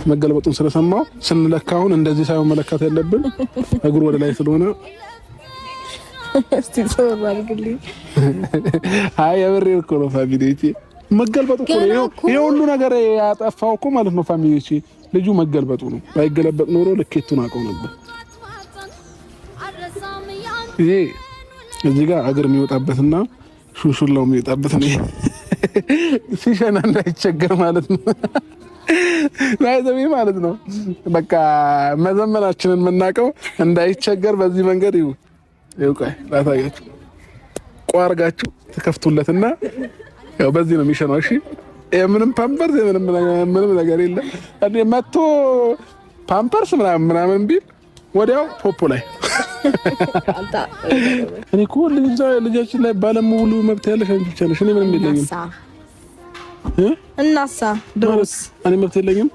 መገልበጡን ስለሰማው ስንለካውን እንደዚህ ሳይሆን መለካት ያለብን እግሩ ወደ ላይ ስለሆነ እስቲ ተባርግልኝ። አይ የብሬ እኮ ነው ፋሚሊቲ መገልበጡ እኮ ነው ይሄ ሁሉ ነገር ያጠፋው እኮ ማለት ነው ፋሚሊቲ ልጁ መገልበጡ ነው። ባይገለበጥ ኖሮ ልኬቱን አውቀው ነበር። ይሄ እዚህ ጋር እግር የሚወጣበትና ሹሹላው የሚወጣበት ነው ሲሸና እንዳይቸገር ማለት ነው። ናይዘሚ ማለት ነው በቃ መዘመናችንን የምናውቀው እንዳይቸገር በዚህ መንገድ ይውቃይ ላታያችሁ ቋርጋችሁ ተከፍቱለትና ያው በዚህ ነው የሚሸናው። እሺ ምንም ፓምፐርስ ምንም ነገር የለም። እኔ መጥቶ ፓምፐርስ ምናምን ቢል ወዲያው ፖፖ ላይ እኔ እኮ ልጃችን ላይ ባለሙሉ መብት ያለሽ አንቺ ብቻ ነሽ። እኔ ምንም የለኝም። እናሳ ድሮስ እኔ መብት የለኝም።